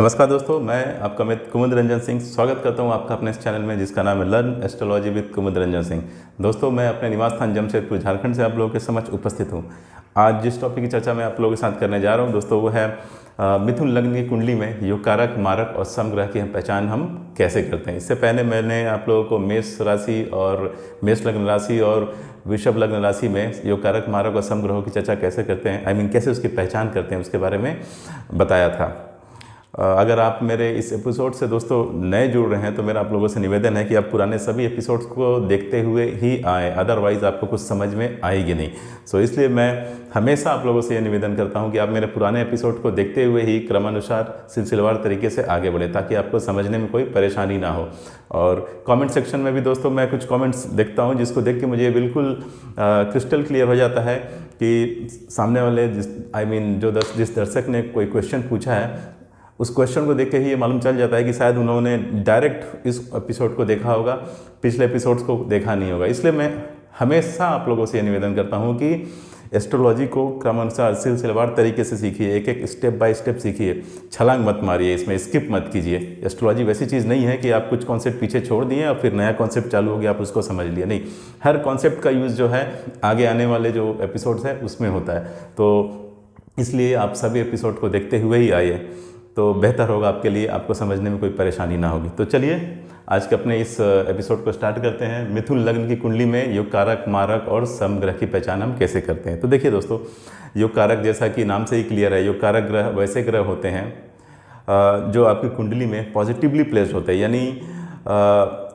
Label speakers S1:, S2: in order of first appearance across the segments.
S1: नमस्कार दोस्तों, मैं आपका मित्र कुमुद रंजन सिंह स्वागत करता हूं आपका अपने इस चैनल में जिसका नाम है लर्न एस्ट्रोलॉजी विद कुमुद रंजन सिंह। दोस्तों, मैं अपने निवास स्थान जमशेदपुर झारखंड से आप लोगों के समक्ष उपस्थित हूं। आज जिस टॉपिक की चर्चा मैं आप लोगों के साथ करने जा रहा हूं दोस्तों, वो है मिथुन लग्न की कुंडली में योग कारक, मारक और समग्रह की पहचान हम कैसे करते हैं। इससे पहले मैंने आप लोगों को मेष राशि और मेष लग्न राशि और वृषभ लग्न राशि में योग कारक, मारक और समग्रहों की चर्चा कैसे करते हैं, कैसे उसकी पहचान करते हैं, उसके बारे में बताया था। अगर आप मेरे इस एपिसोड से दोस्तों नए जुड़ रहे हैं तो मेरा आप लोगों से निवेदन है कि आप पुराने सभी एपिसोड्स को देखते हुए ही आएँ, अदरवाइज़ आपको कुछ समझ में आएगी नहीं। सो इसलिए मैं हमेशा आप लोगों से ये निवेदन करता हूं कि आप मेरे पुराने एपिसोड को देखते हुए ही क्रमानुसार सिलसिलेवार तरीके से आगे बढ़े, ताकि आपको समझने में कोई परेशानी ना हो। और कमेंट सेक्शन में भी दोस्तों मैं कुछ कमेंट्स देखता हूं जिसको देख के मुझे बिल्कुल क्रिस्टल क्लियर हो जाता है कि सामने वाले जिस दर्शक ने कोई क्वेश्चन पूछा है, उस क्वेश्चन को देख के ही ये मालूम चल जाता है कि शायद उन्होंने डायरेक्ट इस एपिसोड को देखा होगा, पिछले एपिसोड्स को देखा नहीं होगा। इसलिए मैं हमेशा आप लोगों से ये निवेदन करता हूँ कि एस्ट्रोलॉजी को क्रमानुसार सिलसिलेवार तरीके से सीखिए, एक एक स्टेप बाय स्टेप सीखिए, छलांग मत मारिए, इसमें स्किप मत कीजिए। एस्ट्रोलॉजी वैसी चीज़ नहीं है कि आप कुछ कॉन्सेप्ट पीछे छोड़ दिए और फिर नया कॉन्सेप्ट चालू हो गया, आप उसको समझ लिए। नहीं, हर कॉन्सेप्ट का यूज़ जो है आगे आने वाले जो एपिसोड्स हैं उसमें होता है। तो इसलिए आप सभी एपिसोड को देखते हुए ही आइए, तो बेहतर होगा आपके लिए, आपको समझने में कोई परेशानी ना होगी। तो चलिए आज के अपने इस एपिसोड को स्टार्ट करते हैं। मिथुन लग्न की कुंडली में योग कारक, मारक और समग्रह की पहचान हम कैसे करते हैं। तो देखिए दोस्तों, योग कारक जैसा कि नाम से ही क्लियर है, योग कारक ग्रह वैसे ग्रह होते हैं जो आपकी कुंडली में पॉजिटिवली प्लेस्ड होते हैं, यानी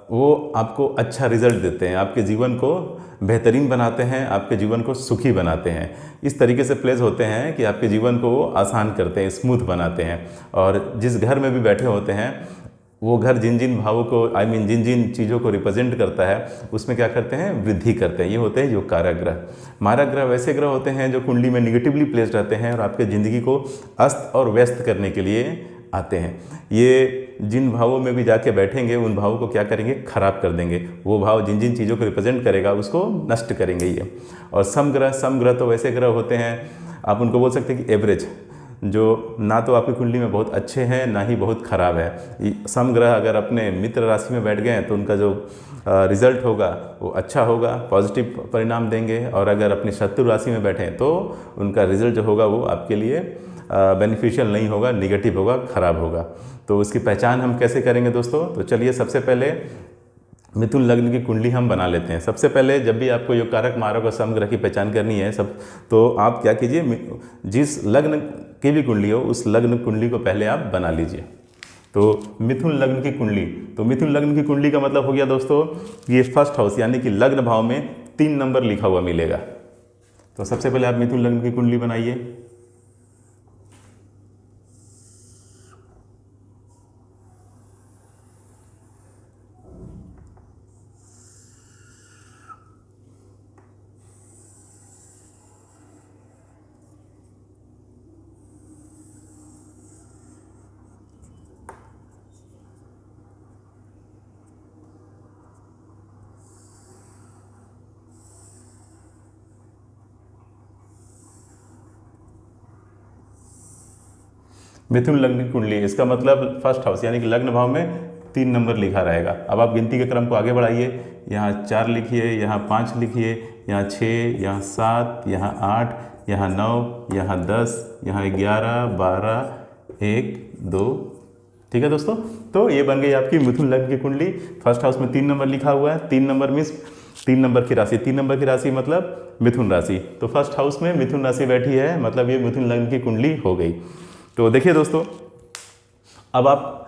S1: वो आपको अच्छा रिजल्ट देते हैं, आपके जीवन को बेहतरीन बनाते हैं, आपके जीवन को सुखी बनाते हैं। इस तरीके से प्लेस होते हैं कि आपके जीवन को वो आसान करते हैं, स्मूथ बनाते हैं। और जिस घर में भी बैठे होते हैं, वो घर जिन जिन भावों को जिन जिन चीज़ों को रिप्रेजेंट करता है, उसमें क्या करते हैं, वृद्धि करते हैं। ये होते हैं योग कारक ग्रह। मारक ग्रह वैसे ग्रह होते हैं जो कुंडली में निगेटिवली प्लेस्ड रहते हैं और आपके ज़िंदगी को अस्त और व्यस्त करने के लिए आते हैं। ये जिन भावों में भी जाके बैठेंगे, उन भावों को क्या करेंगे, खराब कर देंगे। वो भाव जिन जिन चीज़ों को रिप्रेजेंट करेगा उसको नष्ट करेंगे ये। और समग्रह तो वैसे ग्रह होते हैं, आप उनको बोल सकते हैं कि एवरेज, जो ना तो आपकी कुंडली में बहुत अच्छे हैं ना ही बहुत ख़राब है। समग्रह अगर अपने मित्र राशि में बैठ गए तो उनका जो रिज़ल्ट होगा वो अच्छा होगा, पॉजिटिव परिणाम देंगे। और अगर अपनी शत्रु राशि में बैठें तो उनका रिज़ल्ट जो होगा वो आपके लिए बेनिफिशियल नहीं होगा, निगेटिव होगा, ख़राब होगा। तो उसकी पहचान हम कैसे करेंगे दोस्तों? तो चलिए सबसे पहले मिथुन लग्न की कुंडली हम बना लेते हैं। सबसे पहले जब भी आपको योग कारक, मारक और समग्रह की पहचान करनी है तो आप क्या कीजिए, जिस लग्न की भी कुंडली हो उस लग्न कुंडली को पहले आप बना लीजिए। तो मिथुन लग्न की कुंडली, तो मिथुन लग्न की कुंडली का मतलब हो गया दोस्तों, ये फर्स्ट हाउस यानी कि लग्न भाव में 3 नंबर लिखा हुआ मिलेगा। तो सबसे पहले आप मिथुन लग्न की कुंडली बनाइए। मिथुन लग्न की कुंडली, इसका मतलब फर्स्ट हाउस यानी कि लग्न भाव में 3 नंबर लिखा रहेगा। अब आप गिनती के क्रम को आगे बढ़ाइए, यहाँ 4 लिखिए, यहाँ 5 लिखिए, यहाँ 6, यहाँ 7, यहाँ 8, यहाँ 9, यहाँ 10, यहाँ 11, 12, 1, 2। ठीक है दोस्तों, तो ये बन गई आपकी मिथुन लग्न की कुंडली। फर्स्ट हाउस में 3 नंबर लिखा हुआ है। 3 नंबर मीन्स 3 नंबर की राशि, 3 नंबर की राशि मतलब मिथुन राशि। तो फर्स्ट हाउस में मिथुन राशि बैठी है, मतलब ये मिथुन लग्न की कुंडली हो गई। तो देखिए दोस्तों, अब आप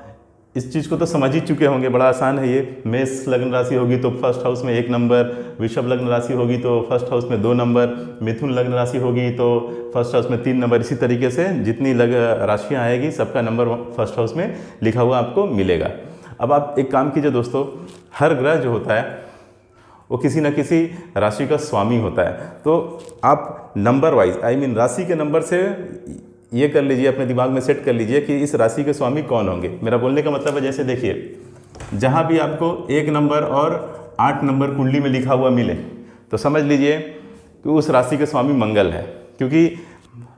S1: इस चीज़ को तो समझ ही चुके होंगे, बड़ा आसान है ये। मेष लग्न राशि होगी तो फर्स्ट हाउस में 1 नंबर, वृषभ लग्न राशि होगी तो फर्स्ट हाउस में 2 नंबर, मिथुन लग्न राशि होगी तो फर्स्ट हाउस में 3 नंबर। इसी तरीके से जितनी राशियाँ आएगी सबका नंबर फर्स्ट हाउस में लिखा हुआ आपको मिलेगा। अब आप एक काम कीजिए दोस्तों, हर ग्रह जो होता है वो किसी न किसी राशि का स्वामी होता है। तो आप नंबर वाइज राशि के नंबर से ये कर लीजिए, अपने दिमाग में सेट कर लीजिए कि इस राशि के स्वामी कौन होंगे। मेरा बोलने का मतलब है, जैसे देखिए, जहाँ भी आपको 1 नंबर और 8 नंबर कुंडली में लिखा हुआ मिले तो समझ लीजिए कि उस राशि के स्वामी मंगल है, क्योंकि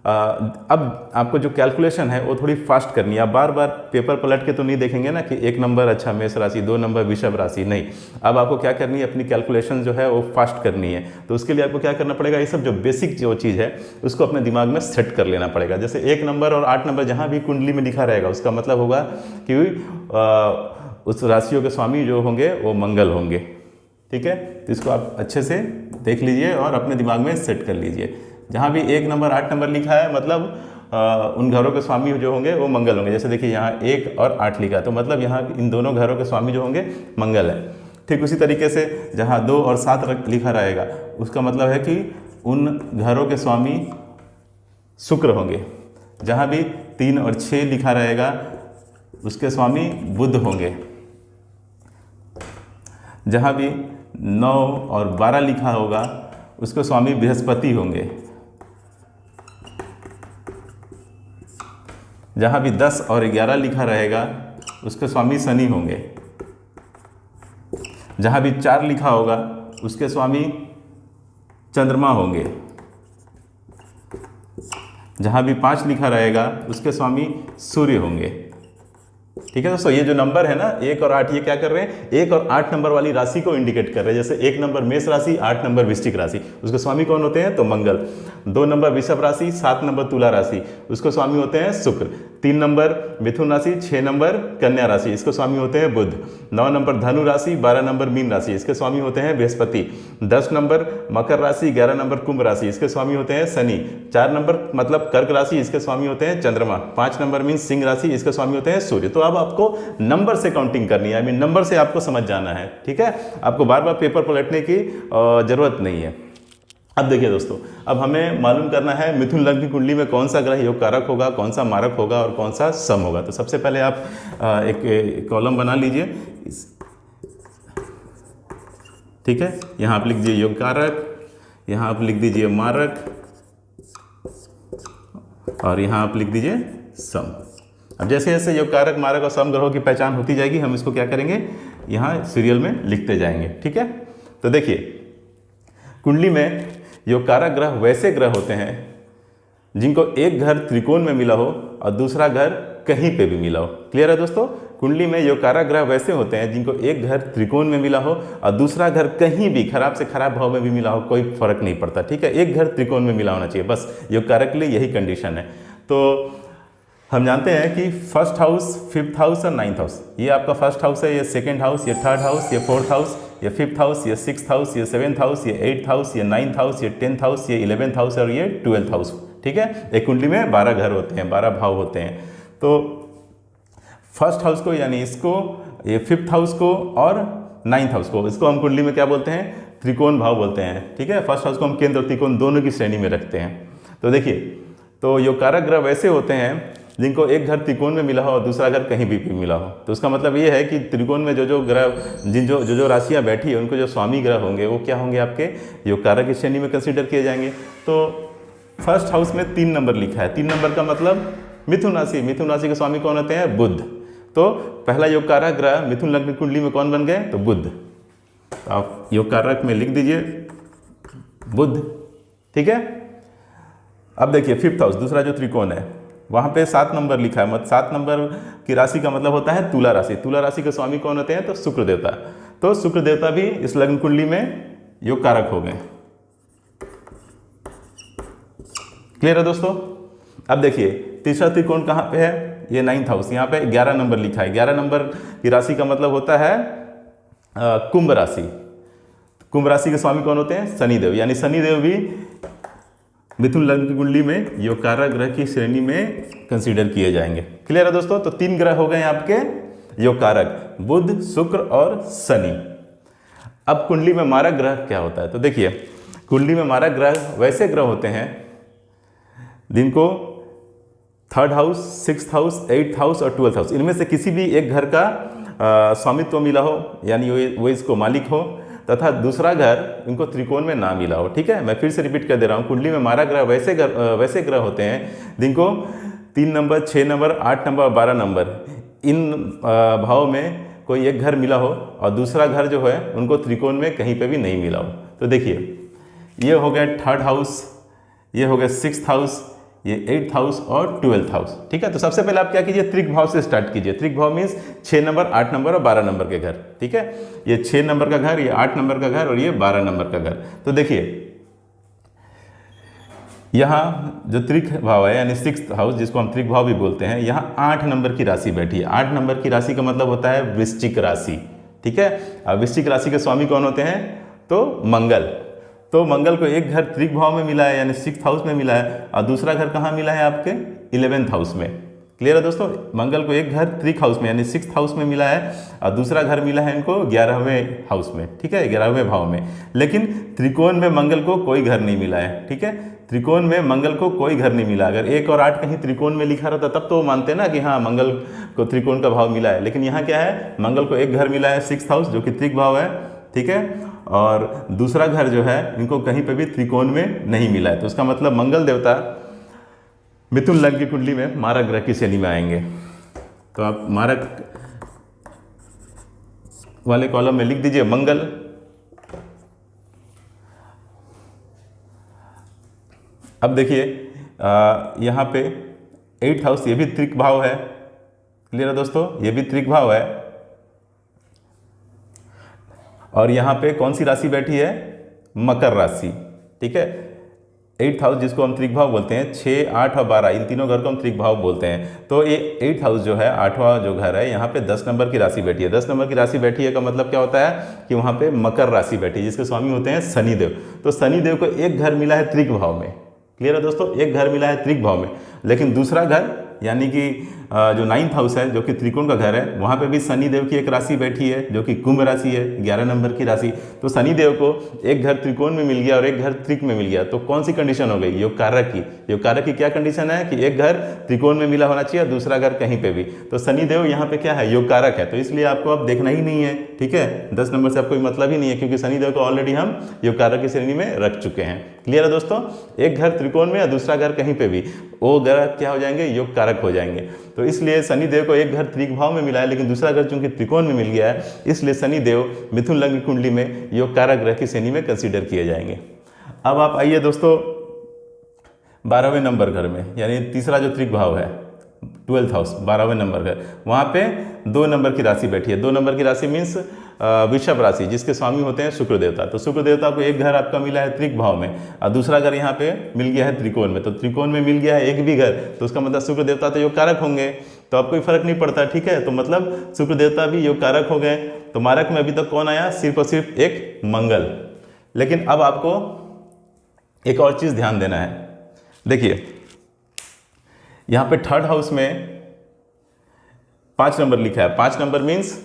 S1: अब आपको जो कैलकुलेशन है वो थोड़ी फास्ट करनी है। आप बार बार पेपर पलट के तो नहीं देखेंगे ना कि 1 नंबर अच्छा मेष राशि, 2 नंबर वृषभ राशि, नहीं। अब आपको क्या करनी है, अपनी कैलकुलेशन जो है वो फास्ट करनी है। तो उसके लिए आपको क्या करना पड़ेगा, ये सब जो बेसिक जो चीज़ है उसको अपने दिमाग में सेट कर लेना पड़ेगा। जैसे 1 नंबर और 8 नंबर जहाँ भी कुंडली में लिखा रहेगा उसका मतलब होगा कि उस राशियों के स्वामी जो होंगे वो मंगल होंगे। ठीक है, तो इसको आप अच्छे से देख लीजिए और अपने दिमाग में सेट कर लीजिए। जहाँ भी 1 नंबर 8 नंबर लिखा है मतलब उन घरों के स्वामी जो होंगे वो मंगल होंगे। जैसे देखिए यहाँ 1 और 8 लिखा है तो मतलब यहाँ इन दोनों घरों के स्वामी जो होंगे मंगल है। ठीक उसी तरीके से जहाँ 2 और 7 लिखा रहेगा उसका मतलब है कि उन घरों के स्वामी शुक्र होंगे। जहाँ भी 3 और 6 लिखा रहेगा उसके स्वामी बुध होंगे। जहाँ भी 9 और 12 लिखा होगा उसके स्वामी बृहस्पति होंगे। जहाँ भी 10 और 11 लिखा रहेगा उसके स्वामी शनि होंगे। जहाँ भी 4 लिखा होगा उसके स्वामी चंद्रमा होंगे। जहाँ भी 5 लिखा रहेगा उसके स्वामी सूर्य होंगे। ठीक है दोस्तों, ये जो नंबर है ना 1 और 8 ये क्या कर रहे हैं, 1 और 8 नंबर वाली राशि को इंडिकेट कर रहे हैं। जैसे 1 नंबर मेष राशि, 8 नंबर वृश्चिक राशि, उसके स्वामी कौन होते हैं तो मंगल। 2 नंबर वृषभ राशि, 7 नंबर तुला राशि, उसको स्वामी होते हैं शुक्र। 3 नंबर मिथुन राशि, 6 नंबर कन्या राशि, इसको स्वामी होते हैं बुध। 9 नंबर धनु राशि, 12 नंबर मीन राशि, इसके स्वामी होते हैं बृहस्पति। 10 नंबर मकर राशि, 11 नंबर कुंभ राशि, इसके स्वामी होते हैं शनि। 4 नंबर मतलब कर्क राशि, इसके स्वामी होते हैं चंद्रमा। 5 नंबर मीन सिंह राशि, इसके स्वामी होते हैं सूर्य। तो अब आपको नंबर से काउंटिंग करनी है, आई मीन नंबर से आपको समझ जाना है। ठीक है, आपको बार बार पेपर पलटने की जरूरत नहीं है। अब देखिए दोस्तों, अब हमें मालूम करना है मिथुन लग्न की कुंडली में कौन सा ग्रह योग कारक होगा, कौन सा मारक होगा और कौन सा सम होगा। तो सबसे पहले आप एक कॉलम बना लीजिए। ठीक है, यहाँ आप लिख दीजिए योग कारक, यहाँ आप लिख दीजिए मारक और यहाँ आप लिख दीजिए सम। अब जैसे जैसे योग कारक, मारक और सम ग्रहों की पहचान होती जाएगी हम इसको क्या करेंगे, यहाँ सीरियल में लिखते जाएंगे। ठीक है, तो देखिए कुंडली में योग कारक ग्रह वैसे ग्रह होते हैं जिनको एक घर त्रिकोण में मिला हो और दूसरा घर कहीं पे भी मिला हो। क्लियर है दोस्तों, कुंडली में योग कारक ग्रह वैसे होते हैं जिनको एक घर त्रिकोण में मिला हो और दूसरा घर कहीं भी खराब से खराब भाव में भी मिला हो, कोई फर्क नहीं पड़ता। ठीक है, एक घर त्रिकोण में मिला होना चाहिए, बस योग कारक के लिए यही कंडीशन है। तो हम जानते हैं कि फर्स्ट हाउस, 5th हाउस और 9th हाउस, ये आपका फर्स्ट हाउस है, ये 2nd हाउस, ये 3rd हाउस, ये 4th हाउस, ये 5th हाउस, ये 6th हाउस, ये 7th हाउस, ये 8th हाउस, ये 9th हाउस, ये 10th हाउस, ये 11th हाउस और ये 12th हाउस। ठीक है, एक कुंडली में 12 घर होते हैं, 12 भाव होते हैं। तो फर्स्ट हाउस को यानी इसको, ये 5th हाउस को और 9th हाउस को, इसको हम कुंडली में क्या बोलते हैं, त्रिकोण भाव बोलते हैं। ठीक है, फर्स्ट हाउस को हम केंद्र और त्रिकोण दोनों की श्रेणी में रखते हैं। तो देखिए, तो योग कारक ग्रह वैसे होते हैं जिनको एक घर त्रिकोण में मिला हो और दूसरा घर कहीं भी मिला हो। तो उसका मतलब ये है कि त्रिकोण में जो ग्रह, जो राशियां बैठी है उनको जो स्वामी ग्रह होंगे वो क्या होंगे, आपके योग कारक की श्रेणी में कंसीडर किए जाएंगे। तो फर्स्ट हाउस में 3 नंबर लिखा है, 3 नंबर का मतलब मिथुन राशि, मिथुन राशि के स्वामी कौन होते हैं, बुध। तो पहला योग कारक ग्रह मिथुन लग्न की कुंडली में कौन बन गए, तो बुध। तो आप योग कारक में लिख दीजिए बुध। ठीक है, अब देखिए 5th हाउस, दूसरा जो त्रिकोण है वहाँ पे 7 नंबर लिखा है, 7 नंबर की राशि का मतलब होता है तुला राशि। तुला राशि के स्वामी कौन होते हैं, तो शुक्र देवता। तो शुक्र देवता भी इस लग्न कुंडली में योग कारक हो गए। क्लियर है दोस्तों। अब देखिए तीसरा त्रिकोण कहाँ पे है, ये 9th हाउस, यहाँ पे 11 नंबर लिखा है। 11 नंबर की राशि का मतलब होता है कुंभ राशि। कुंभ राशि के स्वामी कौन होते हैं, शनिदेव, यानी शनिदेव भी मिथुन लग्न की कुंडली में योग कारक ग्रह की श्रेणी में कंसीडर किए जाएंगे। क्लियर है दोस्तों। तो 3 ग्रह हो गए आपके योग कारक, बुध, शुक्र और शनि। अब कुंडली में मारक ग्रह क्या होता है, तो देखिए कुंडली में मारक ग्रह वैसे ग्रह होते हैं जिनको 3rd house, 6th house, 8th house और 12th हाउस, इनमें से किसी भी एक घर का स्वामित्व मिला हो, यानी वो इसको मालिक हो, तथा दूसरा घर इनको त्रिकोण में ना मिला हो। ठीक है, मैं फिर से रिपीट कर दे रहा हूँ, कुंडली में मारक ग्रह वैसे ग्रह होते हैं जिनको 3 नंबर, 6 नंबर, 8 नंबर और 12 नंबर, इन भाव में कोई एक घर मिला हो और दूसरा घर जो है उनको त्रिकोण में कहीं पे भी नहीं मिला हो। तो देखिए ये हो गया 3rd हाउस, ये हो गया 6th हाउस, ये 8th हाउस और 12th हाउस। ठीक है, तो सबसे पहले आप क्या कीजिए, त्रिक भाव से स्टार्ट कीजिए। त्रिक भाव मीन्स 6 नंबर, 8 नंबर और 12 नंबर के घर। ठीक है, ये 6 नंबर का घर, ये 8 नंबर का घर और ये 12 नंबर का घर। तो देखिए यहाँ जो त्रिक भाव है यानी 6th हाउस, जिसको हम त्रिक भाव भी बोलते हैं, यहाँ 8 नंबर की राशि बैठी है। 8 नंबर की राशि का मतलब होता है वृश्चिक राशि। ठीक है, अब वृश्चिक राशि के स्वामी कौन होते हैं, तो मंगल। तो मंगल को एक घर त्रिक भाव में मिला है यानी 6th हाउस में मिला है, और दूसरा घर कहाँ मिला है, आपके 11th हाउस में। क्लियर है दोस्तों, मंगल को एक घर त्रिक हाउस में यानी 6th हाउस में मिला है, और दूसरा घर मिला है इनको 11वें हाउस में। ठीक है, 11वें भाव में। लेकिन त्रिकोण में मंगल को कोई घर नहीं मिला है। ठीक है, त्रिकोण में मंगल को कोई घर नहीं मिला। अगर 1 और 8 कहीं त्रिकोण में लिखा रहता तब तो वो मानते ना कि हाँ मंगल को त्रिकोण का भाव मिला है, लेकिन यहाँ क्या है, मंगल को एक घर मिला है 6th हाउस जो कि त्रिक भाव है। ठीक है, और दूसरा घर जो है इनको कहीं पे भी त्रिकोण में नहीं मिला है। तो उसका मतलब मंगल देवता मिथुन लग्न की कुंडली में मारक ग्रह की श्रेणी में आएंगे। तो आप मारक वाले कॉलम में लिख दीजिए मंगल। अब देखिए यहाँ पे 8th हाउस, ये भी त्रिक भाव है। क्लियर है दोस्तों, ये भी त्रिक भाव है। और यहाँ पे कौन सी राशि बैठी है, मकर राशि। ठीक है, 8th हाउस जिसको हम त्रिक भाव बोलते हैं, 6, 8 और 12 इन तीनों घर को हम त्रिक भाव बोलते हैं। तो ये 8th हाउस जो है, 8वां जो घर है, यहाँ पे 10 नंबर की राशि बैठी है। 10 नंबर की राशि बैठी है का मतलब क्या होता है कि वहाँ पे मकर राशि बैठी है, जिसके स्वामी होते हैं शनिदेव। तो शनिदेव को एक घर मिला है त्रिक भाव में। क्लियर है दोस्तों, एक घर मिला है त्रिक भाव में, लेकिन दूसरा घर यानी कि जो 9th हाउस है जो कि त्रिकोण का घर है, वहाँ पे भी शनिदेव की एक राशि बैठी है जो कि कुंभ राशि है, 11 नंबर की राशि। तो शनिदेव को एक घर त्रिकोण में मिल गया और एक घर त्रिक में मिल गया। तो कौन सी कंडीशन हो गई, योग कारक की। योग कारक की क्या कंडीशन है कि एक घर त्रिकोण में मिला होना चाहिए और दूसरा घर कहीं पे भी। तो शनिदेव यहाँ पे क्या है, योग कारक है। तो इसलिए आपको अब देखना ही नहीं है। ठीक है, 10 नंबर से आपको कोई मतलब ही नहीं है, क्योंकि शनिदेव को ऑलरेडी हम योग कारक की श्रेणी में रख चुके हैं। क्लियर है दोस्तों, एक घर त्रिकोण में या दूसरा घर कहीं पे भी, वो ग्रह क्या हो जाएंगे, योग कारक हो जाएंगे। तो इसलिए शनिदेव को एक घर त्रिक भाव में मिला है, लेकिन दूसरा घर चूंकि त्रिकोण में मिल गया है, इसलिए शनिदेव मिथुन लग्न की कुंडली में योग कारक ग्रह की श्रेणी में कंसीडर किए जाएंगे। अब आप आइए दोस्तों 12वें नंबर घर में, यानी तीसरा जो त्रिक भाव है 12th हाउस, 12वें नंबर घर, वहाँ पे 2 नंबर की राशि बैठी है। 2 नंबर की राशि मीन्स वृषभ राशि, जिसके स्वामी होते हैं शुक्र देवता। तो शुक्र देवता को एक घर आपका मिला है त्रिक भाव में और दूसरा घर यहाँ पे मिल गया है त्रिकोण में। तो त्रिकोण में मिल गया है एक भी घर, तो उसका मतलब शुक्र देवता तो योग कारक होंगे, तो अब कोई फर्क नहीं पड़ता। ठीक है, तो मतलब शुक्र देवता भी योग कारक हो गए। तो मारक में अभी तक कौन आया, सिर्फ और सिर्फ एक मंगल। लेकिन अब आपको एक और चीज़ ध्यान देना है। देखिए यहाँ पे 3rd हाउस में 5 नंबर लिखा है। 5 नंबर मीन्स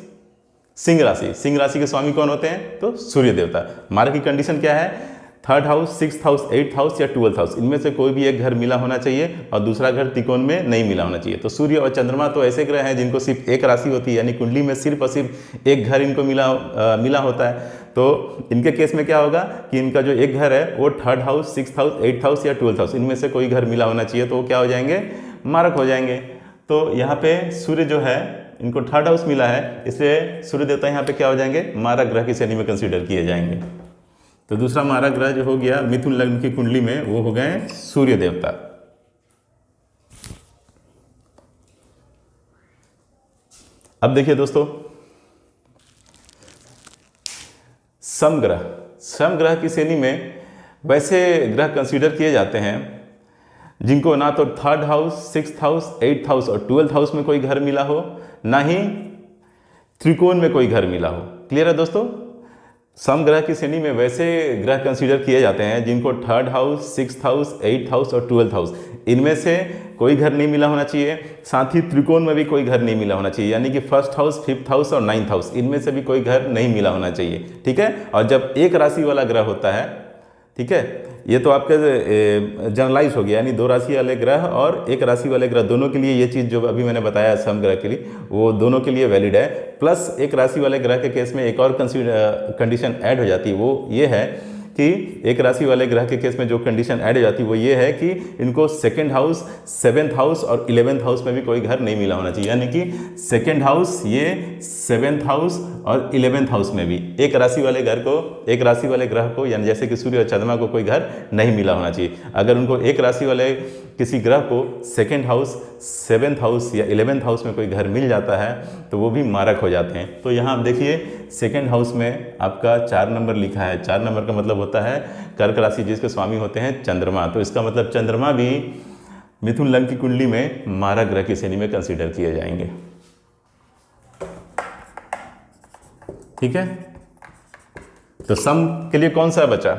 S1: सिंह राशि। सिंह राशि के स्वामी कौन होते हैं, तो सूर्य देवता। मार्क की कंडीशन क्या है, 3rd house, 6th house, 8th house या 12th हाउस, इनमें से कोई भी एक घर मिला होना चाहिए और दूसरा घर त्रिकोण में नहीं मिला होना चाहिए। तो सूर्य और चंद्रमा तो ऐसे ग्रह हैं जिनको सिर्फ एक राशि होती है, यानी कुंडली में सिर्फ और सिर्फ एक घर इनको मिला होता है। तो इनके केस में क्या होगा कि इनका जो एक घर है वो 3rd house, 6th house, 8th house या 12th हाउस, इनमें से कोई घर मिला होना चाहिए, तो वो क्या हो जाएंगे, मारक हो जाएंगे। तो यहाँ पे सूर्य जो है इनको 3rd हाउस मिला है, इसलिए सूर्य देवता यहाँ पे क्या हो जाएंगे, मारक ग्रह की श्रेणी में कंसीडर किए जाएंगे। तो दूसरा मारक ग्रह जो हो गया मिथुन लग्न की कुंडली में, वो हो गए सूर्य देवता। अब देखिए दोस्तों समग्रह की श्रेणी में वैसे ग्रह कंसीडर किए जाते हैं जिनको ना तो 3rd house, 6th house, 8th house और 12th हाउस में कोई घर मिला हो, ना ही त्रिकोण में कोई घर मिला हो। क्लियर है दोस्तों, समग्रह की श्रेणी में वैसे ग्रह कंसीडर किए जाते हैं जिनको 3rd house, 6th house, 8th house और 12th हाउस, इनमें से कोई घर नहीं मिला होना चाहिए, साथ ही त्रिकोण में भी कोई घर नहीं मिला होना चाहिए, यानी कि 1st हाउस, 5th हाउस और 9th हाउस, इनमें से भी कोई घर नहीं मिला होना चाहिए। ठीक है, और जब एक राशि वाला ग्रह होता है, ठीक है, ये तो आपके जनरलाइज हो गया, यानी 2 राशि वाले ग्रह और एक राशि वाले ग्रह दोनों के लिए ये चीज़ जो अभी मैंने बताया समग्रह के लिए, वो दोनों के लिए वैलिड है। प्लस एक राशि वाले ग्रह के केस में एक और कंडीशन ऐड हो जाती है, वो ये है कि एक राशि वाले ग्रह के केस में जो कंडीशन ऐड हो जाती है वो ये है कि इनको सेकंड हाउस, 7th हाउस और 11th हाउस में भी कोई घर नहीं मिला होना चाहिए। यानी कि सेकंड हाउस, ये 7th हाउस और 11th हाउस में भी एक राशि वाले ग्रह को यानी जैसे कि सूर्य और चंद्रमा को कोई घर नहीं मिला होना चाहिए। अगर उनको एक राशि वाले किसी ग्रह को सेकंड हाउस, 7th हाउस या 11th हाउस में कोई घर मिल जाता है तो वो भी मारक हो जाते हैं। तो यहाँ आप देखिए सेकंड हाउस में आपका 4 नंबर लिखा है। 4 नंबर का मतलब होता है कर्क राशि, जिसके स्वामी होते हैं चंद्रमा। तो इसका मतलब चंद्रमा भी मिथुन लग्न की कुंडली में मारक ग्रह की श्रेणी में कंसीडर किए जाएंगे। ठीक है, तो सम के लिए कौन सा बचा?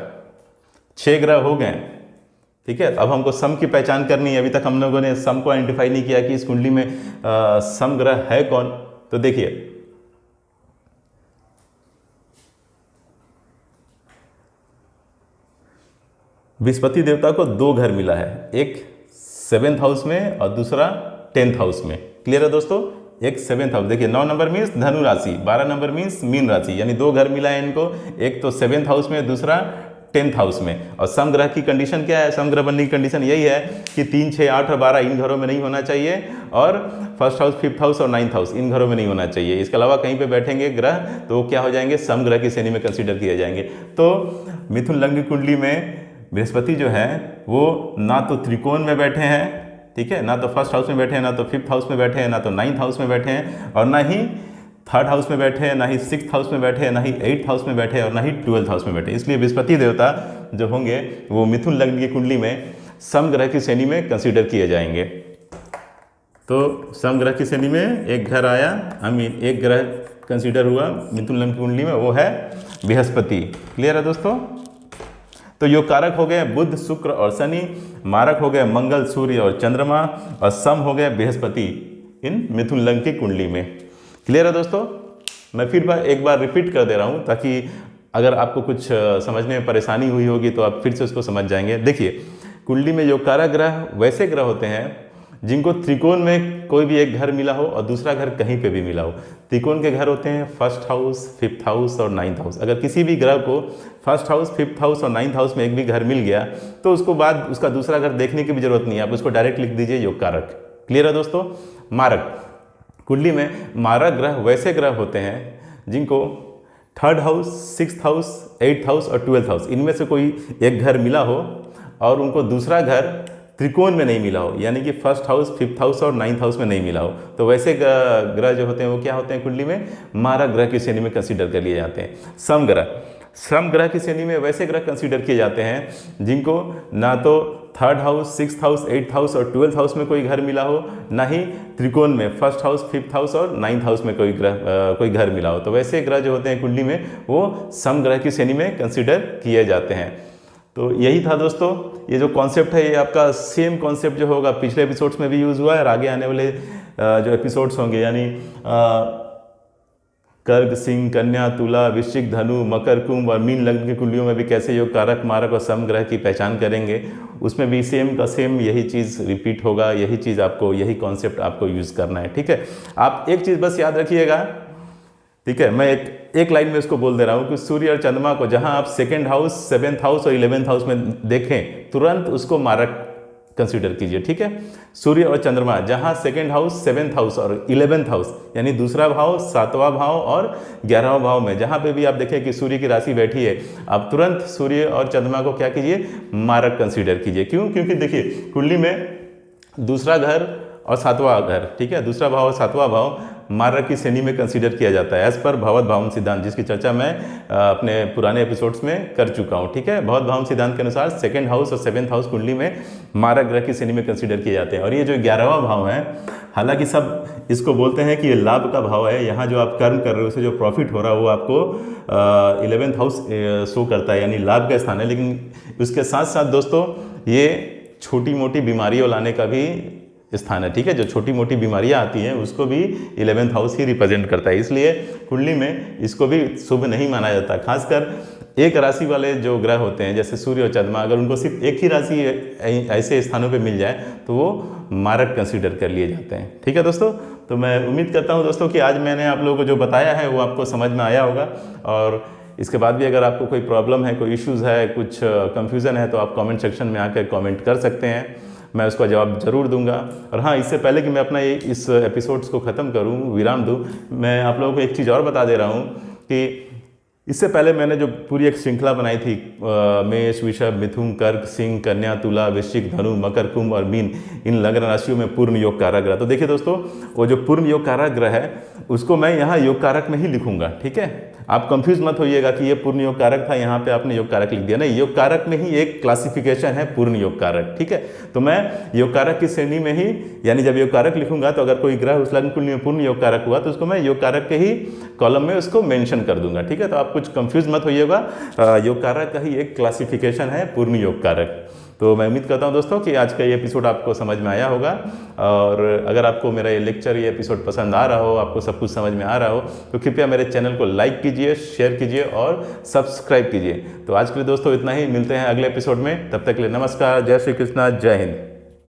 S1: 6 ग्रह हो गए। ठीक है, अब हमको सम की पहचान करनी है। अभी तक हम लोगों ने सम को आइडेंटिफाई नहीं किया कि इस कुंडली में सम ग्रह है कौन। तो देखिए बृहस्पति देवता को 2 घर मिला है, एक 7th हाउस में और दूसरा 10th हाउस में। क्लियर है दोस्तों? एक 7th हाउस, देखिए 9 नंबर मीन्स धनु राशि, 12 नंबर मीन्स मीन राशि, यानी 2 घर मिला है इनको, एक तो 7th हाउस में, दूसरा 10th हाउस में। और सम ग्रह की कंडीशन क्या है? सम ग्रह बनने की कंडीशन यही है कि 3, 6, 8 और 12 इन घरों में नहीं होना चाहिए, और 1st हाउस, 5th हाउस और 9th हाउस इन घरों में नहीं होना चाहिए। इसके अलावा कहीं पे बैठेंगे ग्रह तो वो क्या हो जाएंगे? सम ग्रह की श्रेणी में कंसीडर किए जाएंगे। तो मिथुन लग्न की कुंडली में बृहस्पति जो है वो ना तो त्रिकोण में बैठे हैं, ठीक है, ना तो 1st हाउस में बैठे हैं, ना तो 5th हाउस में बैठे हैं, ना तो 9th हाउस में बैठे हैं, और ना ही 3rd हाउस में बैठे हैं, ना ही 6th हाउस में बैठे हैं, ना ही 8th हाउस में बैठे हैं, और ना ही 12th हाउस में बैठे। इसलिए बृहस्पति देवता जो होंगे वो मिथुन लग्न की कुंडली में सम ग्रह की श्रेणी में कंसीडर किए जाएंगे। तो सम ग्रह की श्रेणी में एक घर आया, एक ग्रह कंसीडर हुआ मिथुन लग्न की कुंडली में, वो है बृहस्पति। क्लियर है दोस्तों? तो योग कारक हो गए बुध, शुक्र और शनि, मारक हो गए मंगल, सूर्य और चंद्रमा, और सम हो गए बृहस्पति इन मिथुन लग्न की कुंडली में। क्लियर है दोस्तों? मैं फिर एक बार रिपीट कर दे रहा हूं ताकि अगर आपको कुछ समझने में परेशानी हुई होगी तो आप फिर से उसको समझ जाएंगे। देखिए कुंडली में योग कारक ग्रह वैसे ग्रह होते हैं जिनको त्रिकोण में कोई भी एक घर मिला हो और दूसरा घर कहीं पे भी मिला हो। त्रिकोण के घर होते हैं 1st हाउस, 5th हाउस और 9th हाउस। अगर किसी भी ग्रह को 1st हाउस, 5th हाउस और 9th हाउस में एक भी घर मिल गया तो उसको बाद उसका दूसरा घर देखने की भी जरूरत नहीं है, आप उसको डायरेक्ट लिख दीजिए योग कारक। क्लियर है दोस्तों? मारक, कुंडली में मारक ग्रह वैसे ग्रह होते हैं जिनको 3rd house, 6th house, 8th house और 12th हाउस इनमें से कोई एक घर मिला हो और उनको दूसरा घर त्रिकोण में नहीं मिला हो, यानी कि 1st हाउस, 5th हाउस और 9th हाउस में नहीं मिला हो, तो वैसे ग्रह जो होते हैं वो क्या होते हैं? कुंडली में मारक ग्रह की श्रेणी में कंसीडर कर लिए जाते हैं। सम ग्रह की श्रेणी में वैसे ग्रह कंसीडर किए जाते हैं जिनको ना तो 3rd house, 6th house, 8th house और 12th हाउस में कोई घर मिला हो, ना ही त्रिकोण में 1st हाउस, 5th हाउस और 9th हाउस में कोई घर मिला हो। तो वैसे ग्रह जो होते हैं कुंडली में वो सम ग्रह की श्रेणी में कंसीडर किए जाते हैं। तो यही था दोस्तों, ये जो कॉन्सेप्ट है ये आपका सेम कॉन्सेप्ट जो होगा पिछले एपिसोड्स में भी यूज़ हुआ है और आगे आने वाले जो एपिसोड्स होंगे, यानी कर्क, सिंह, कन्या, तुला, वृश्चिक, धनु, मकर, कुंभ और मीन लग्न की कुंडलियों में भी कैसे योग कारक, मारक और सम ग्रह की पहचान करेंगे, उसमें भी सेम का सेम यही चीज़ रिपीट होगा, यही चीज़ आपको, यही कॉन्सेप्ट आपको यूज़ करना है। ठीक है, आप एक चीज़ बस याद रखिएगा, ठीक है, मैं एक लाइन में इसको बोल दे रहा हूँ कि सूर्य और चंद्रमा को जहाँ आप 2nd हाउस, 7th हाउस और 11th हाउस में देखें तुरंत उसको मारक कंसीडर कीजिए। ठीक है, सूर्य और चंद्रमा जहाँ 2nd हाउस, 7th हाउस और 11th हाउस यानी दूसरा भाव, 7वां भाव और 11वां भाव में जहाँ पे भी आप देखें कि सूर्य की राशि बैठी है, आप तुरंत सूर्य और चंद्रमा को क्या कीजिए? मारक कंसीडर कीजिए। क्यों? क्योंकि देखिए कुंडली में दूसरा घर और 7वां घर, ठीक है, दूसरा भाव और 7वां भाव मारक की श्रेणी में कंसीडर किया जाता है एज पर भवत भावन सिद्धांत, जिसकी चर्चा मैं अपने पुराने एपिसोड्स में कर चुका हूँ। ठीक है, भवत भावन सिद्धांत के अनुसार 2nd हाउस और 7th हाउस कुंडली में मारक ग्रह की श्रेणी में कंसीडर किए जाते हैं। और ये जो 11वां भाव है, हालांकि सब इसको बोलते हैं कि ये लाभ का भाव है, यहाँ जो आप कर्म कर रहे हो उससे जो प्रॉफिट हो रहा है वो आपको 11th हाउस शो करता है, यानी लाभ का स्थान है। लेकिन उसके साथ साथ दोस्तों ये छोटी मोटी बीमारियों लाने का भी स्थान है। ठीक है, जो छोटी मोटी बीमारियां आती हैं उसको भी 11th हाउस ही रिप्रेजेंट करता है, इसलिए कुंडली में इसको भी शुभ नहीं माना जाता। खासकर एक राशि वाले जो ग्रह होते हैं जैसे सूर्य और चंद्रमा, अगर उनको सिर्फ एक ही राशि ऐसे स्थानों पे मिल जाए तो वो मारक कंसीडर कर लिए जाते हैं। ठीक है दोस्तों, तो मैं उम्मीद करता हूँ दोस्तों कि आज मैंने आप लोगों को जो बताया है वो आपको समझ में आया होगा, और इसके बाद भी अगर आपको कोई प्रॉब्लम है, कोई इश्यूज़ है, कुछ कन्फ्यूज़न है, तो आप कमेंट सेक्शन में आकर कमेंट कर सकते हैं, मैं उसका जवाब ज़रूर दूंगा। और हाँ, इससे पहले कि मैं अपना इस एपिसोड्स को ख़त्म करूँ, विराम दूँ, मैं आप लोगों को एक चीज़ और बता दे रहा हूँ कि इससे पहले मैंने जो पूरी एक श्रृंखला बनाई थी, मेष, वृषभ, मिथुन, कर्क, सिंह, कन्या, तुला, वृश्चिक, धनु, मकर, कुंभ और मीन, इन लग्न राशियों में पूर्ण योग कारक ग्रह। तो देखिए दोस्तों, वो जो पूर्ण योग कारक ग्रह है उसको मैं यहाँ योग कारक में ही लिखूंगा, ठीक है। आप कंफ्यूज मत होइएगा कि ये पूर्ण योग कारक था, यहाँ पे आपने योग कारक लिख दिया। नहीं, योग कारक में ही एक क्लासिफिकेशन है पूर्ण योग कारक, ठीक है। तो मैं योग कारक की श्रेणी में ही, यानी जब योग कारक लिखूंगा तो अगर कोई ग्रह उस लग्न कुंडली में पूर्ण योग कारक हुआ तो उसको मैं योग कारक के ही कॉलम में उसको मेंशन कर दूंगा, ठीक है। तो आप कुछ कंफ्यूज मत होइएगा, योग कारक का ही एक क्लासिफिकेशन है पूर्ण योग कारक। तो मैं उम्मीद करता हूं दोस्तों कि आज का ये एपिसोड आपको समझ में आया होगा, और अगर आपको मेरा ये लेक्चर, ये एपिसोड पसंद आ रहा हो, आपको सब कुछ समझ में आ रहा हो, तो कृपया मेरे चैनल को लाइक कीजिए, शेयर कीजिए और सब्सक्राइब कीजिए। तो आज के लिए दोस्तों इतना ही, मिलते हैं अगले एपिसोड में, तब तक के लिए नमस्कार, जय श्री कृष्णा, जय हिंद।